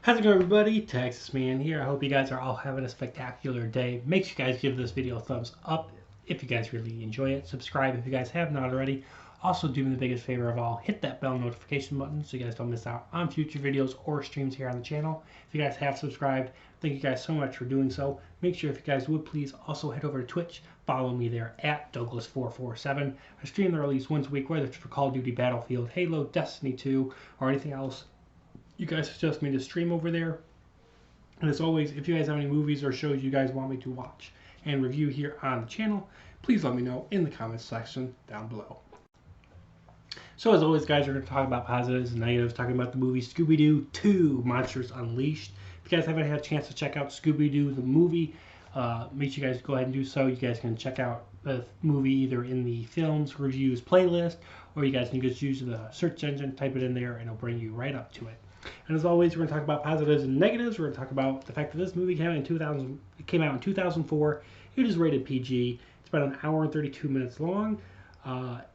How's it going, everybody? Texas Man here. I hope you guys are all having a spectacular day. Make sure you guys give this video a thumbs up if you guys really enjoy it. Subscribe if you guys have not already. Also, do me the biggest favor of all, hit that bell notification button so you guys don't miss out on future videos or streams here on the channel. If you guys have subscribed, thank you guys so much for doing so. Make sure if you guys would please also head over to Twitch. Follow me there at Douglas447. I stream there at least once a week, whether it's for Call of Duty Battlefield, Halo, Destiny 2, or anything else you guys suggest me to stream over there. And as always, if you guys have any movies or shows you guys want me to watch and review here on the channel, please let me know in the comments section down below. So as always, guys, we're going to talk about positives and negatives, talking about the movie Scooby-Doo 2 Monsters Unleashed. If you guys haven't had a chance to check out Scooby-Doo the movie, make sure you guys go ahead and do so. You guys can check out the movie either in the films reviews playlist, or you guys can just use the search engine, type it in there, and it'll bring you right up to it. And as always, we're going to talk about positives and negatives. We're going to talk about the fact that this movie came out in 2004. It is rated PG. It's about an hour and 32 minutes long.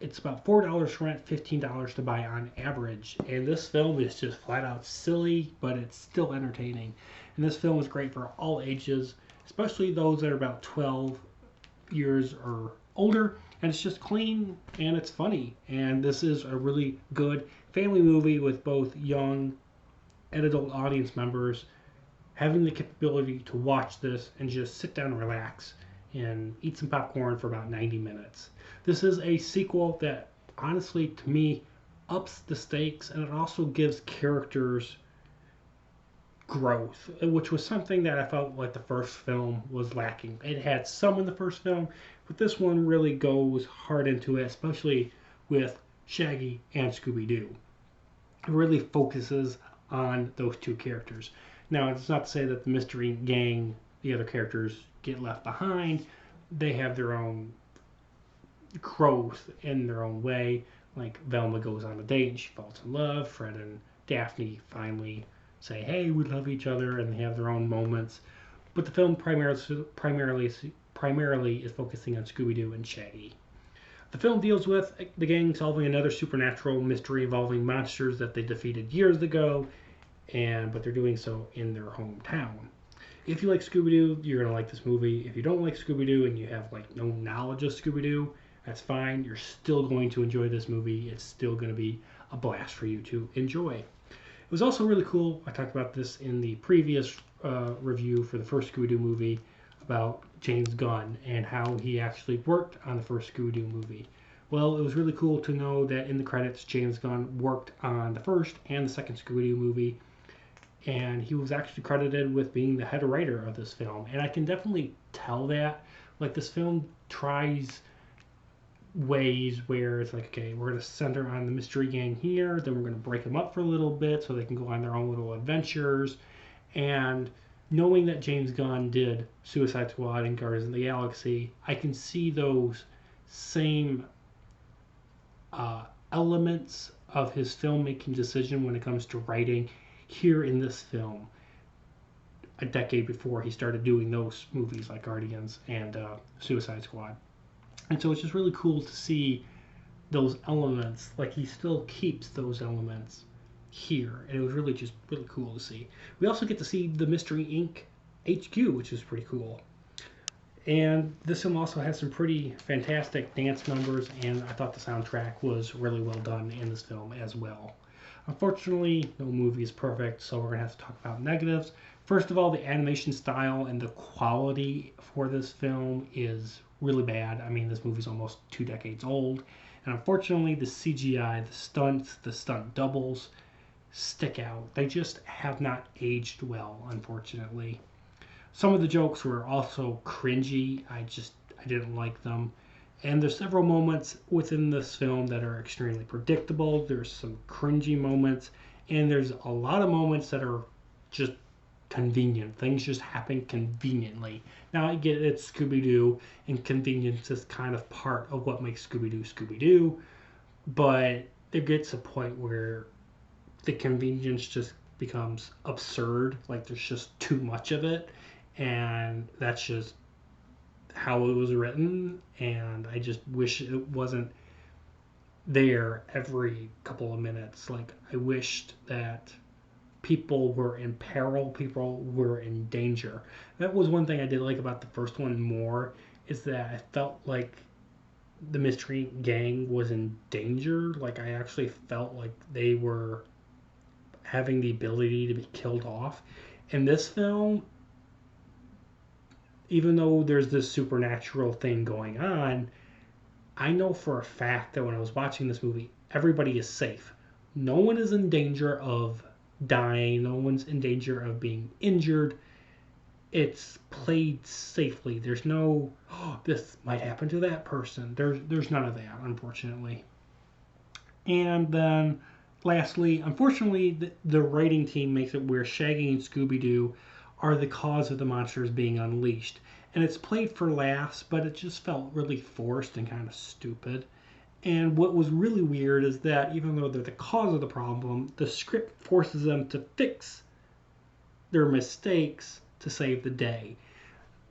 It's about $4 for rent, $15 to buy on average. And this film is just flat out silly, but it's still entertaining. And this film is great for all ages, especially those that are about 12 years or older. And it's just clean and it's funny. And this is a really good family movie with both young and adult audience members having the capability to watch this and just sit down and relax and eat some popcorn for about 90 minutes. This is a sequel that honestly, to me, ups the stakes, and it also gives characters growth, which was something that I felt like the first film was lacking. It had some in the first film, but this one really goes hard into it, especially with Shaggy and Scooby-Doo. It really focuses on those two characters. Now, it's not to say that the mystery gang, the other characters, get left behind. They have their own growth in their own way. Like Velma goes on a date and she falls in love. Fred and Daphne finally say, hey, we love each other, and they have their own moments. But the film primarily is focusing on Scooby-Doo and Shaggy. The film deals with the gang solving another supernatural mystery involving monsters that they defeated years ago, but they're doing so in their hometown. If you like Scooby-Doo, you're going to like this movie. If you don't like Scooby-Doo and you have no knowledge of Scooby-Doo, that's fine. You're still going to enjoy this movie. It's still going to be a blast for you to enjoy. It was also really cool. I talked about this in the previous review for the first Scooby-Doo movie, about James Gunn and how he actually worked on the first Scooby-Doo movie. Well, it was really cool to know that in the credits, James Gunn worked on the first and the second Scooby-Doo movie, and he was actually credited with being the head writer of this film. And I can definitely tell that. This film tries ways where it's okay, we're going to center on the mystery gang here, then we're going to break them up for a little bit so they can go on their own little adventures. And knowing that James Gunn did Suicide Squad and Guardians of the Galaxy, I can see those same elements of his filmmaking decision when it comes to writing here in this film a decade before he started doing those movies like Guardians and Suicide Squad. And so it's just really cool to see those elements, he still keeps those elements here, and it was really cool to see. We also get to see the Mystery Inc. HQ, which is pretty cool. And this film also has some pretty fantastic dance numbers, and I thought the soundtrack was really well done in this film as well. Unfortunately, no movie is perfect, so we're going to have to talk about negatives. First of all, the animation style and the quality for this film is really bad. I mean, this movie's almost 2 decades old, and unfortunately, the CGI, the stunts, the stunt doubles stick out. They just have not aged well, unfortunately. Some of the jokes were also cringy. I didn't like them. And there's several moments within this film that are extremely predictable. There's some cringy moments, and there's a lot of moments that are just convenient. Things just happen conveniently. Now, I get it's Scooby-Doo, and convenience is kind of part of what makes Scooby-Doo Scooby-Doo, but it gets a point where the convenience just becomes absurd. There's just too much of it, and that's just how it was written, and I just wish it wasn't there every couple of minutes. I wished that people were in peril, people were in danger. That was one thing I did like about the first one more, is that I felt like the mystery gang was in danger. Like I actually felt like they were having the ability to be killed off. In this film, even though there's this supernatural thing going on, I know for a fact that when I was watching this movie, everybody is safe. No one is in danger of dying, no one's in danger of being injured. It's played safely. There's no, oh, this might happen to that person. There's none of that, unfortunately. And then lastly, unfortunately, the writing team makes it where Shaggy and Scooby-Doo are the cause of the monsters being unleashed. And it's played for laughs, but it just felt really forced and kind of stupid. And what was really weird is that even though they're the cause of the problem, the script forces them to fix their mistakes to save the day.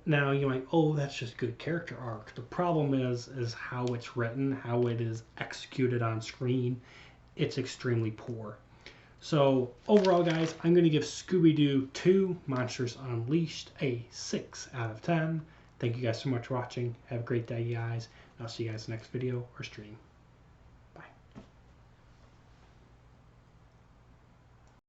Now you might, oh, that's just good character arc. The problem is how it's written, how it is executed on screen. It's extremely poor. So overall, guys, I'm going to give Scooby-Doo 2 Monsters Unleashed a 6 out of 10. Thank you guys so much for watching. Have a great day, guys. I'll see you guys next video or stream.